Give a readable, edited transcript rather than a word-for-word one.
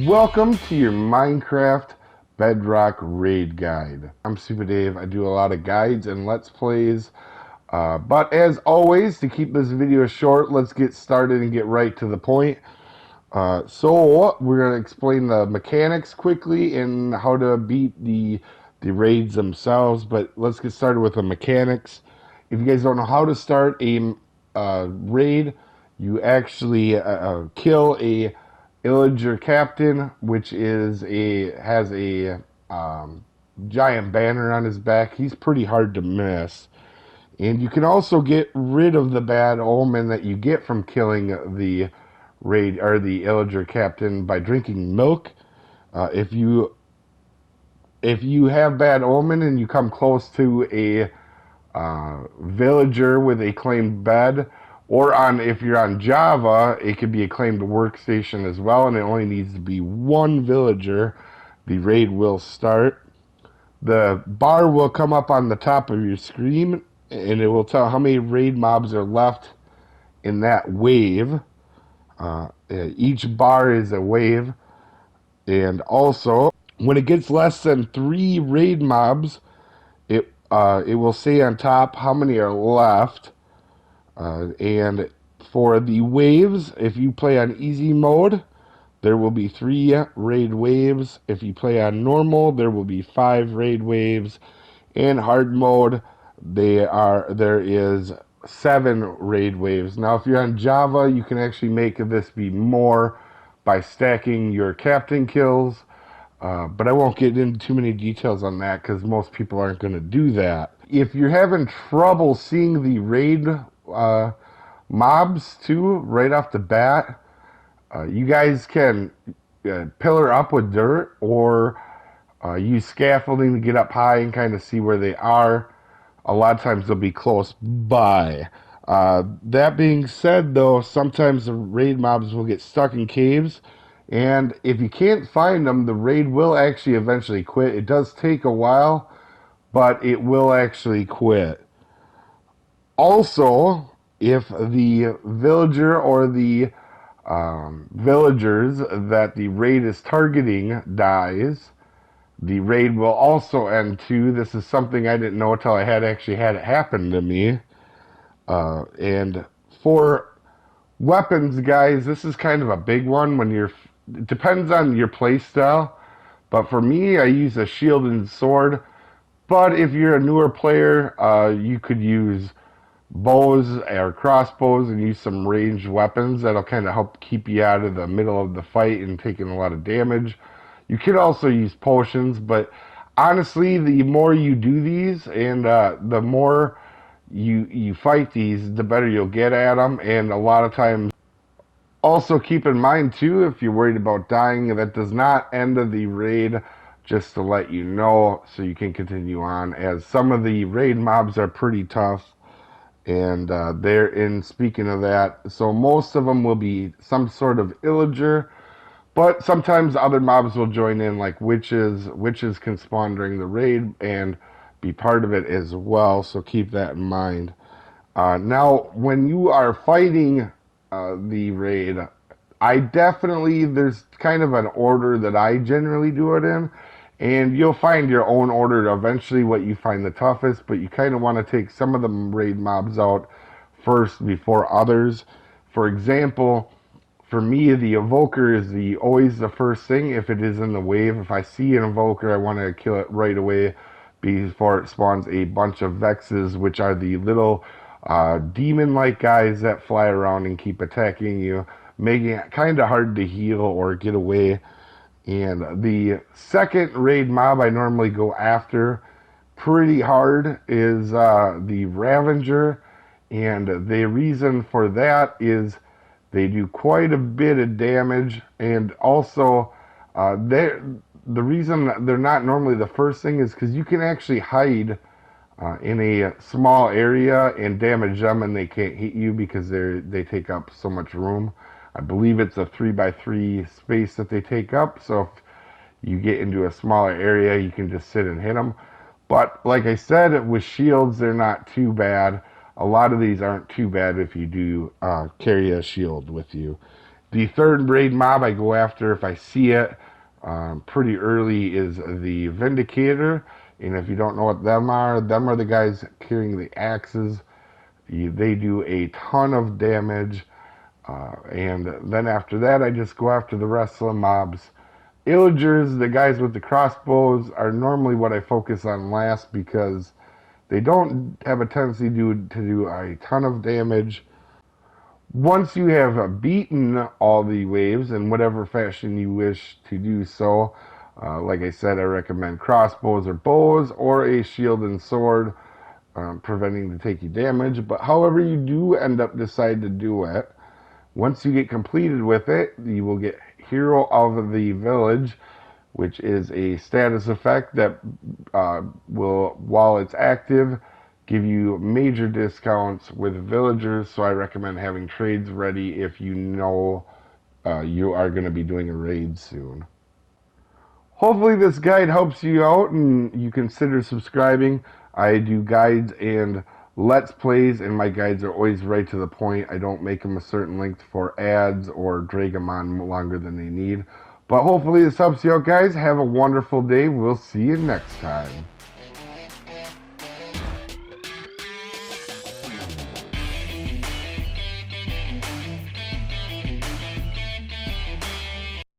Welcome to your Minecraft Bedrock raid guide. I'm Soopa-Dave. I do a lot of guides and let's plays. But as always, to keep this video short, let's get started and get right to the point. So we're going to explain the mechanics quickly and how to beat the raids themselves. But let's get started with the mechanics. If you guys don't know how to start a raid, you actually kill a Illager captain, which has a giant banner on his back. He's pretty hard to miss. And you can also get rid of the bad omen that you get from killing the raid or the Illager captain by drinking milk. If you have bad omen and you come close to a villager with a claimed bed, or if you're on Java, it could be a claimed workstation as well, and it only needs to be one villager. The raid will start. The bar will come up on the top of your screen, and it will tell how many raid mobs are left in that wave. Each bar is a wave, and also when it gets less than 3 raid mobs, it will say on top how many are left. And for the waves, if you play on easy mode, there will be 3 raid waves. If you play on normal, there will be 5 raid waves. In hard mode, there is 7 raid waves. Now, if you're on Java, you can actually make this be more by stacking your captain kills. But I won't get into too many details on that because most people aren't going to do that. If you're having trouble seeing the raid mobs too right off the bat, you guys can pillar up with dirt or use scaffolding to get up high and kind of see where they are. A lot of times they'll be close by. That being said, though, sometimes the raid mobs will get stuck in caves, and if you can't find them, the raid will actually eventually quit. It does take a while, but it will actually quit. Also, if the villager or the villagers that the raid is targeting dies, the raid will also end too. This is something I didn't know until I actually had it happen to me. And for weapons, guys, this is kind of a big one. It depends on your play style, but for me, I use a shield and sword. But if you're a newer player, you could use bows or crossbows and use some ranged weapons that'll kind of help keep you out of the middle of the fight and taking a lot of damage. You could also use potions, but honestly, the more you do these and the more you fight these, the better you'll get at them. And a lot of times, also keep in mind too, if you're worried about dying, that does not end the raid, just to let you know so you can continue on, as some of the raid mobs are pretty tough. And speaking of that, so most of them will be some sort of illager, but sometimes other mobs will join in, like witches. Witches can spawn during the raid and be part of it as well, so keep that in mind. Now, when you are fighting the raid, there's kind of an order that I generally do it in, and you'll find your own order eventually what you find the toughest, but you kind of want to take some of the raid mobs out first before others. For example, for me, the evoker is always the first thing if it is in the wave. If I see an evoker, I want to kill it right away before it spawns a bunch of vexes, which are the little demon-like guys that fly around and keep attacking you, making it kind of hard to heal or get away. And the second raid mob I normally go after pretty hard is the Ravager, and the reason for that is they do quite a bit of damage, and also the reason they're not normally the first thing is because you can actually hide in a small area and damage them, and they can't hit you because they take up so much room. I believe it's a 3x3 space that they take up, so if you get into a smaller area, you can just sit and hit them. But like I said, with shields, they're not too bad. A lot of these aren't too bad if you do carry a shield with you. The third raid mob I go after if I see it pretty early is the Vindicator. And if you don't know what them are the guys carrying the axes. They do a ton of damage. And then after that, I just go after the rest of the mobs. Illagers, the guys with the crossbows, are normally what I focus on last because they don't have a tendency to do a ton of damage. Once you have beaten all the waves in whatever fashion you wish to do so, like I said, I recommend crossbows or bows or a shield and sword, preventing to take you damage. But however you do end up decide to do it, once you get completed with it, you will get Hero of the Village, which is a status effect that will, while it's active, give you major discounts with villagers. So I recommend having trades ready if you know you are going to be doing a raid soon. Hopefully this guide helps you out and you consider subscribing. I do guides and Let's Plays, and my guides are always right to the point. I don't make them a certain length for ads or drag them on longer than they need. But hopefully this helps you out, guys. Have a wonderful day. We'll see you next time.